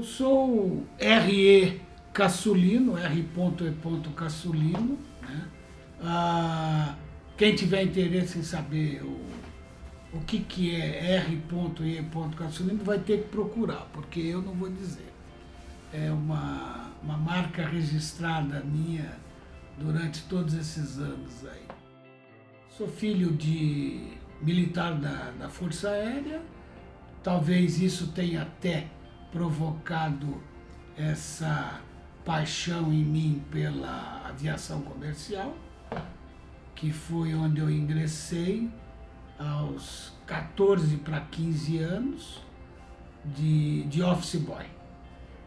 Eu sou o R.E. Caçulino, R.E. Caçulino, né? Quem tiver interesse em saber o que é R.E. Caçulino vai ter que procurar, porque eu não vou dizer. É uma marca registrada minha durante todos esses anos aí. Sou filho de militar da Força Aérea, talvez isso tenha até provocado essa paixão em mim pela aviação comercial, que foi onde eu ingressei aos 14 para 15 anos de office boy.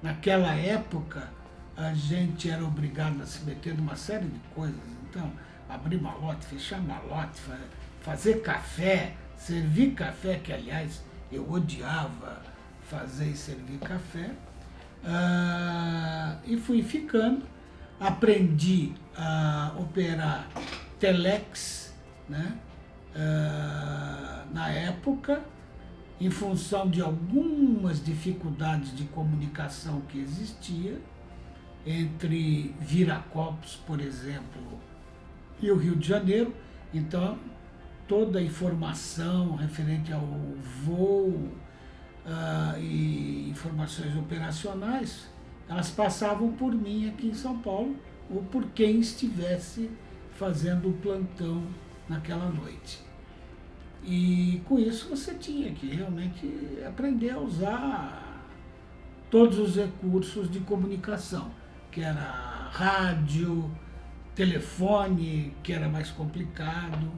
Naquela época, a gente era obrigado a se meter numa série de coisas. Então, abrir malote, fechar malote, fazer café, servir café, que aliás eu odiava fazer e servir café. E fui ficando, aprendi a operar telex, né? Na época, em função de algumas dificuldades de comunicação que existia entre Viracopos, por exemplo, e o Rio de Janeiro. Então, toda a informação referente ao voo e informações operacionais, elas passavam por mim aqui em São Paulo ou por quem estivesse fazendo o plantão naquela noite. E com isso você tinha que realmente aprender a usar todos os recursos de comunicação, que era rádio, telefone, que era mais complicado,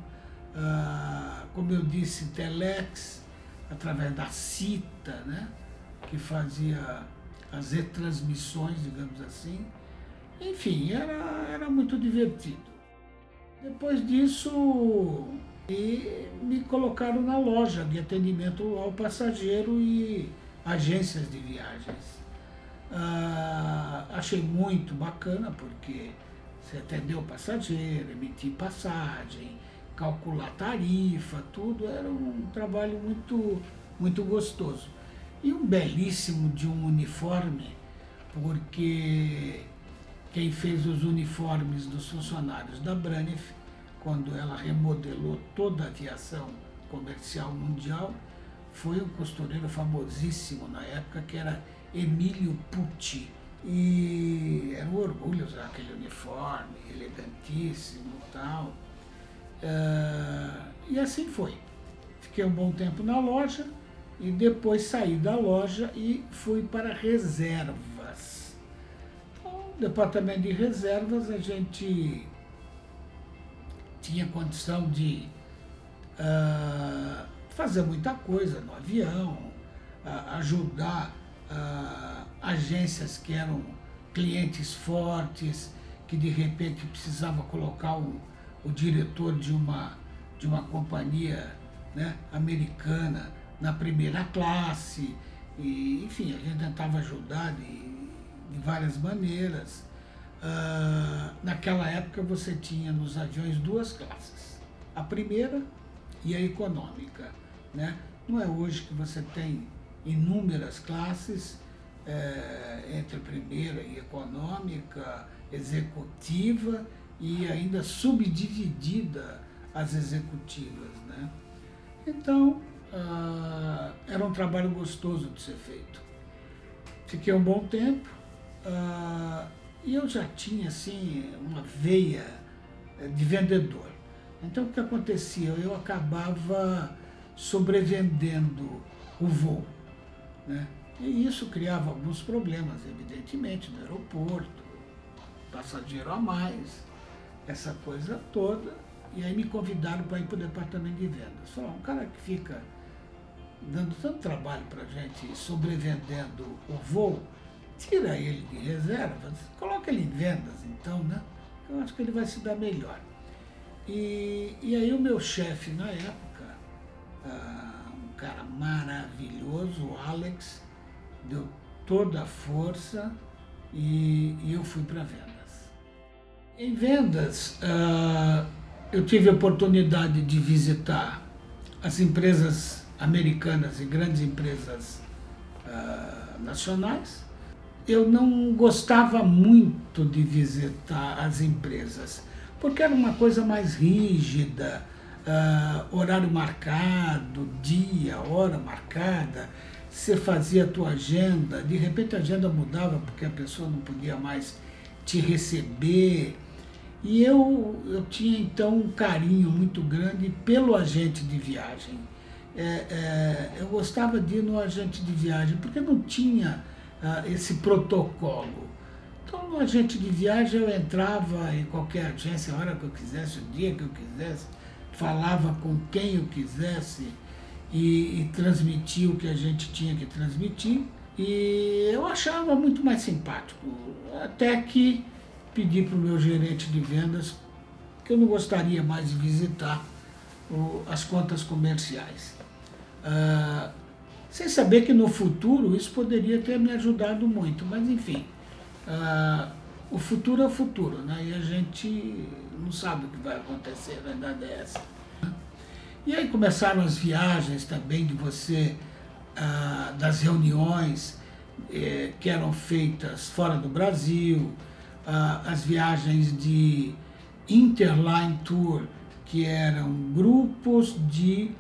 como eu disse, telex, através da CITA, né, que fazia as retransmissões, digamos assim. Enfim, era muito divertido. Depois disso, me colocaram na loja de atendimento ao passageiro e agências de viagens. Achei muito bacana, porque você atendeu o passageiro, emitir passagem, calcular tarifa, tudo, era um trabalho muito gostoso. E um belíssimo de um uniforme, porque quem fez os uniformes dos funcionários da Braniff, quando ela remodelou toda a aviação comercial mundial, foi um costureiro famosíssimo na época, que era Emílio Pucci. E era um orgulho usar aquele uniforme, elegantíssimo e tal. E assim foi. Fiquei um bom tempo na loja e depois saí da loja e fui para reservas. Então, no departamento de reservas, a gente tinha condição de fazer muita coisa no avião, ajudar agências que eram clientes fortes, que de repente precisava colocar o diretor de uma companhia, né, americana na primeira classe. E, enfim, a gente tentava ajudar de várias maneiras. Naquela época você tinha nos aviões duas classes, a primeira e a econômica, né? Não é hoje que você tem inúmeras classes entre primeira e econômica, executiva e ainda subdividida as executivas, né? Então, era um trabalho gostoso de ser feito. Fiquei um bom tempo e eu já tinha assim uma veia de vendedor. Então, o que acontecia? Eu acabava sobrevendendo o voo, né? E isso criava alguns problemas, evidentemente, no aeroporto, passageiro a mais, essa coisa toda. E aí me convidaram para ir para o departamento de vendas. Falaram, um cara que fica dando tanto trabalho para a gente, sobrevendendo o voo, tira ele de reservas, coloca ele em vendas, então, né? Eu acho que ele vai se dar melhor. E aí o meu chefe na época, um cara maravilhoso, o Alex, deu toda a força e eu fui para vendas. Em vendas, eu tive a oportunidade de visitar as empresas americanas e grandes empresas nacionais. Eu não gostava muito de visitar as empresas, porque era uma coisa mais rígida, horário marcado, dia, hora marcada, você fazia a tua agenda, de repente a agenda mudava porque a pessoa não podia mais te receber. E eu tinha então um carinho muito grande pelo agente de viagem. Eu gostava de ir no agente de viagem, porque não tinha esse protocolo. Então, no agente de viagem, eu entrava em qualquer agência, a hora que eu quisesse, o dia que eu quisesse, falava com quem eu quisesse e transmitia o que a gente tinha que transmitir. E eu achava muito mais simpático, até que pedi para o meu gerente de vendas que eu não gostaria mais de visitar as contas comerciais. Sem saber que no futuro isso poderia ter me ajudado muito, mas enfim, o futuro é o futuro, né? E a gente não sabe o que vai acontecer, a verdade é essa. E aí começaram as viagens também de você, das reuniões que eram feitas fora do Brasil, as viagens de Interline Tour, que eram grupos de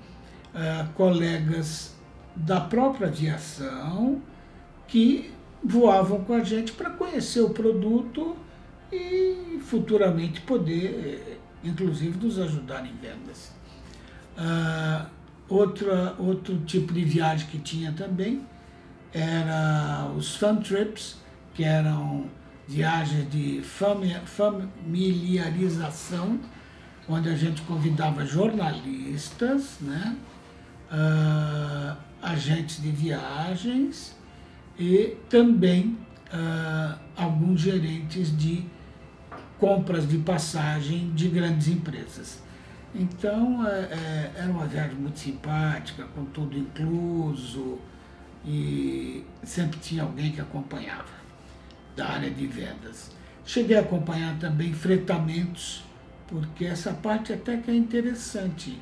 colegas da própria aviação que voavam com a gente para conhecer o produto e futuramente poder, inclusive, nos ajudar em vendas. Outro tipo de viagem que tinha também era os fun trips, que eram viagens de familiarização, onde a gente convidava jornalistas, né? Agentes de viagens e também alguns gerentes de compras de passagem de grandes empresas. Então, era uma viagem muito simpática, com tudo incluso, e sempre tinha alguém que acompanhava da área de vendas. Cheguei a acompanhar também fretamentos, porque essa parte até que é interessante.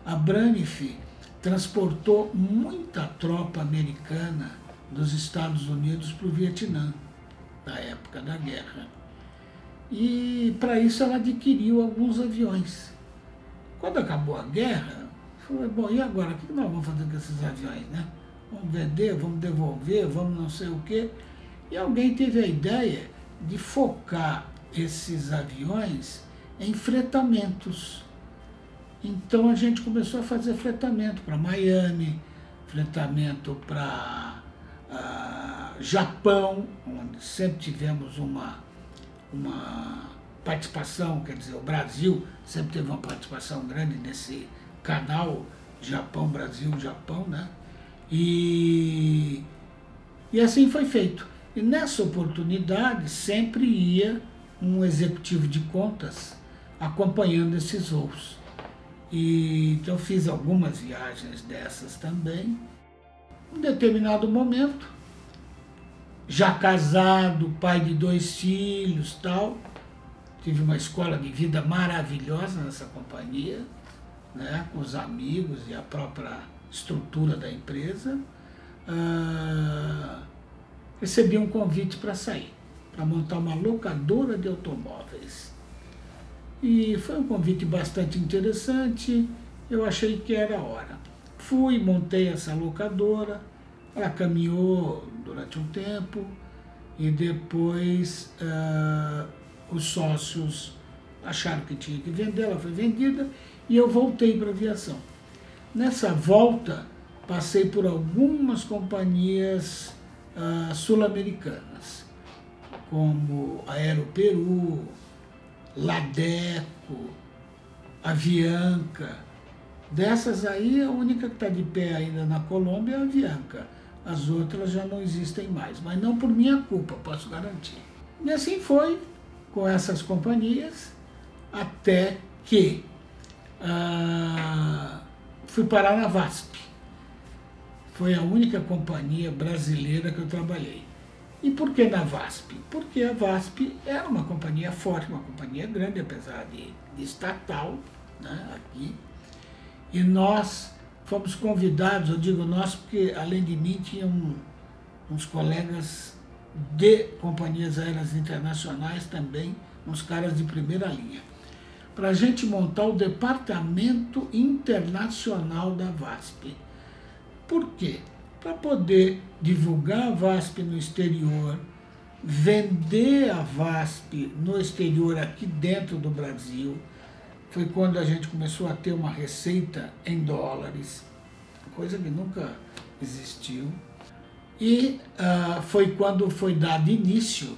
A Braniff transportou muita tropa americana dos Estados Unidos para o Vietnã, na época da guerra. E para isso ela adquiriu alguns aviões. Quando acabou a guerra, falei, bom, e agora? O que nós vamos fazer com esses aviões, né? Vamos vender, vamos devolver, vamos não sei o quê. E alguém teve a ideia de focar esses aviões em fretamentos. Então a gente começou a fazer fretamento para Miami, fretamento para Japão, onde sempre tivemos uma participação, quer dizer, o Brasil sempre teve uma participação grande nesse canal Japão-Brasil-Japão, né? E assim foi feito. E nessa oportunidade sempre ia um executivo de contas acompanhando esses voos. Então fiz algumas viagens dessas também. Em determinado momento, já casado, pai de 2 filhos, tal, tive uma escola de vida maravilhosa nessa companhia, né, com os amigos e a própria estrutura da empresa. Recebi um convite para sair, para montar uma locadora de automóveis. E foi um convite bastante interessante, eu achei que era a hora. Fui, montei essa locadora, ela caminhou durante um tempo e depois os sócios acharam que tinha que vender, ela foi vendida e eu voltei para a aviação. Nessa volta, passei por algumas companhias sul-americanas, como a Aeroperu, Ladeco, Avianca. Dessas aí, a única que está de pé ainda na Colômbia é a Avianca. As outras já não existem mais, mas não por minha culpa, posso garantir. E assim foi com essas companhias, até que fui parar na VASP. Foi a única companhia brasileira que eu trabalhei. E por que na VASP? Porque a VASP era uma companhia forte, uma companhia grande, apesar de estatal, né, aqui. E nós fomos convidados, eu digo nós porque além de mim tinham uns colegas de companhias aéreas internacionais também, uns caras de primeira linha, para a gente montar o departamento internacional da VASP. Por quê? Para poder divulgar a VASP no exterior, vender a VASP no exterior, aqui dentro do Brasil. Foi quando a gente começou a ter uma receita em dólares, coisa que nunca existiu. E foi quando foi dado início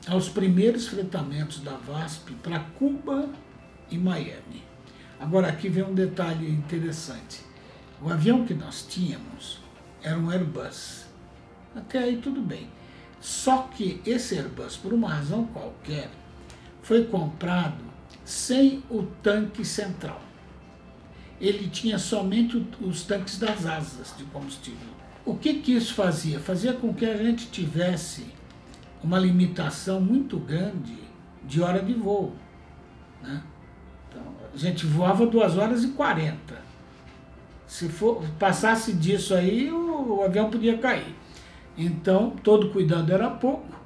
aos primeiros fretamentos da VASP para Cuba e Miami. Agora aqui vem um detalhe interessante. O avião que nós tínhamos era um Airbus. Até aí tudo bem. Só que esse Airbus, por uma razão qualquer, foi comprado sem o tanque central. Ele tinha somente os tanques das asas de combustível. O que isso fazia? Fazia com que a gente tivesse uma limitação muito grande de hora de voo, né? Então, a gente voava 2 horas e 40. Se passasse disso aí, o avião podia cair. Então, todo cuidado era pouco.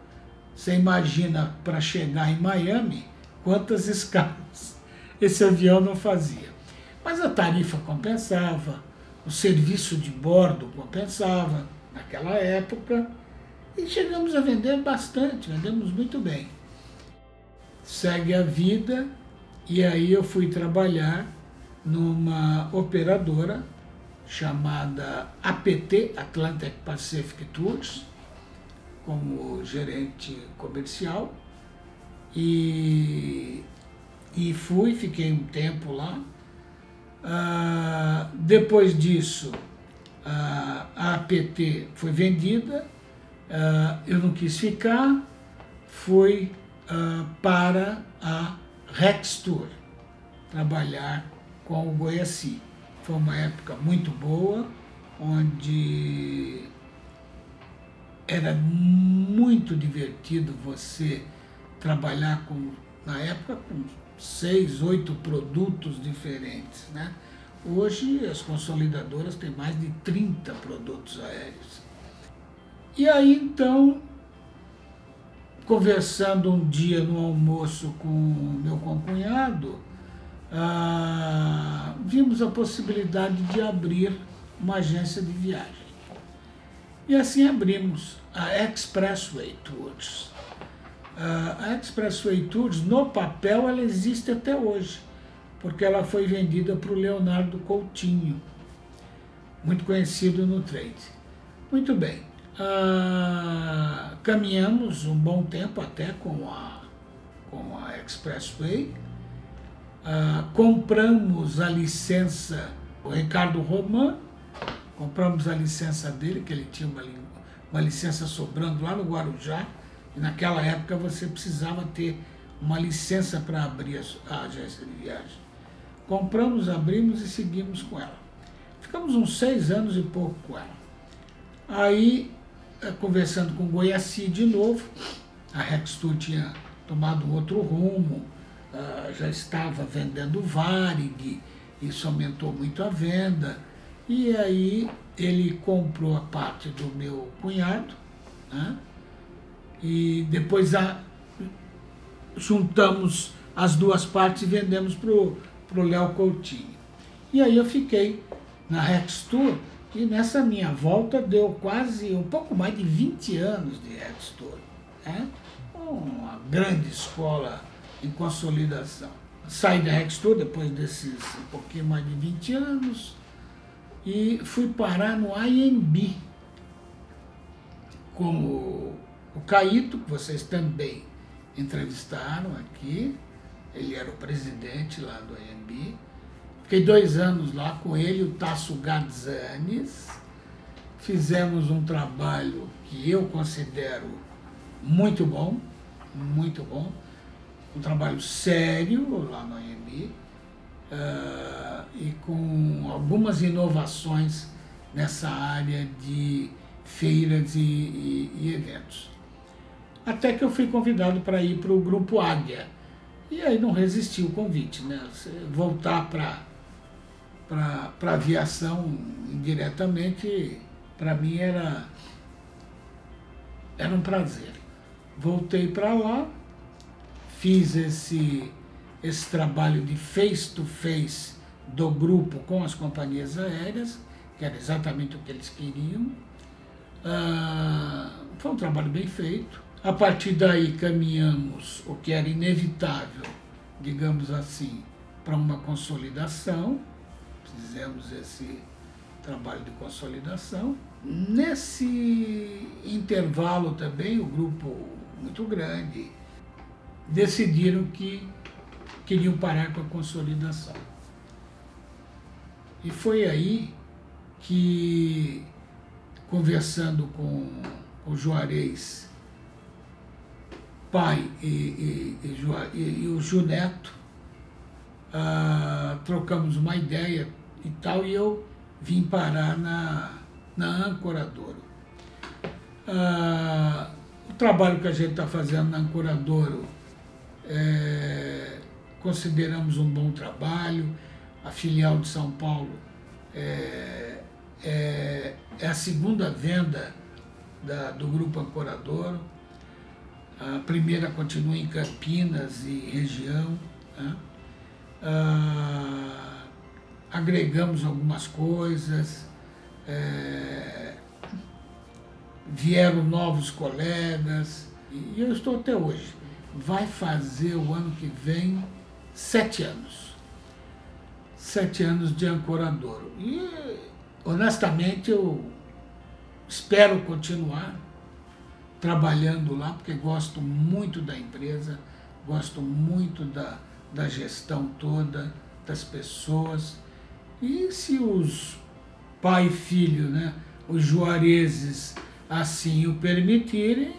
Você imagina, para chegar em Miami, quantas escalas esse avião não fazia. Mas a tarifa compensava, o serviço de bordo compensava naquela época, e chegamos a vender bastante, vendemos muito bem. Segue a vida, e aí eu fui trabalhar numa operadora chamada APT, Atlantic Pacific Tours, como gerente comercial, e fiquei um tempo lá. Depois disso, a APT foi vendida, eu não quis ficar, fui para a Rex Tour, trabalhar com o Goiaci. Foi uma época muito boa, onde era muito divertido você trabalhar na época, com 6, 8 produtos diferentes, né? Hoje as consolidadoras têm mais de 30 produtos aéreos. E aí então, conversando um dia no almoço com o meu concunhado, vimos a possibilidade de abrir uma agência de viagem. E assim abrimos a Expressway Tours. A Expressway Tours, no papel, ela existe até hoje, porque ela foi vendida para o Leonardo Coutinho, muito conhecido no trade. Muito bem, caminhamos um bom tempo até com a Expressway, compramos a licença, o Ricardo Roman, compramos a licença dele, que ele tinha uma licença sobrando lá no Guarujá, e naquela época você precisava ter uma licença para abrir a agência de viagem. Compramos, abrimos e seguimos com ela. Ficamos uns 6 anos e pouco com ela. Aí, conversando com o Goiaci de novo, a Rex Tour tinha tomado um outro rumo, já estava vendendo Varig, isso aumentou muito a venda, e aí ele comprou a parte do meu cunhado, né? E depois juntamos as duas partes e vendemos para o Léo Coutinho. E aí eu fiquei na Rex Tour, e nessa minha volta deu quase um pouco mais de 20 anos de Rex Tour, né? Uma grande escola em consolidação. Saí da Rex Tour depois desses um pouquinho mais de 20 anos e fui parar no IMB com o Caíto, que vocês também entrevistaram aqui. Ele era o presidente lá do IMB. Fiquei 2 anos lá com ele, o Tasso Gadzanes. Fizemos um trabalho que eu considero muito bom, um trabalho sério lá no IMB, e com algumas inovações nessa área de feiras e eventos. Até que eu fui convidado para ir para o Grupo Águia. E aí não resisti o convite, né? Voltar para a aviação indiretamente, para mim era um prazer. Voltei para lá, fiz esse trabalho de face-to-face do grupo com as companhias aéreas, que era exatamente o que eles queriam. Foi um trabalho bem feito. A partir daí caminhamos o que era inevitável, digamos assim, para uma consolidação. Fizemos esse trabalho de consolidação. Nesse intervalo também, o grupo muito grande decidiram que queriam parar com a consolidação. E foi aí que, conversando com o Juarez, pai e o Ju Neto, trocamos uma ideia e tal, e eu vim parar na Ancoradouro. O trabalho que a gente está fazendo na Ancoradouro, consideramos um bom trabalho. A filial de São Paulo é a segunda venda do Grupo Ancoradouro. A primeira continua em Campinas e região, né? Agregamos algumas coisas, vieram novos colegas, e eu estou até hoje. Vai fazer o ano que vem 7 anos. 7 anos de Ancoradouro. E, honestamente, eu espero continuar trabalhando lá, porque gosto muito da empresa, gosto muito da gestão toda, das pessoas. E se os pai e filho, né, os juarezes, assim o permitirem,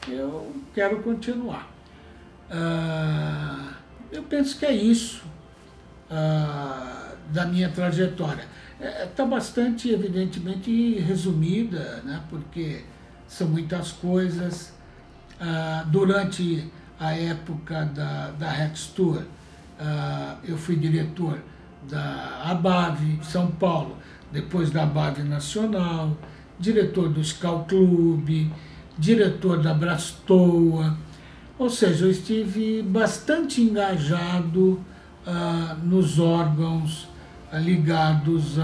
eu quero continuar. Eu penso que é isso da minha trajetória. Está bastante, evidentemente, resumida, né, porque são muitas coisas. Durante a época da Rextur, eu fui diretor da ABAV São Paulo, depois da ABAV Nacional, diretor do Scal Clube, diretor da Brastoa. Ou seja, eu estive bastante engajado nos órgãos ligados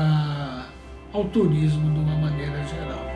ao turismo de uma maneira geral.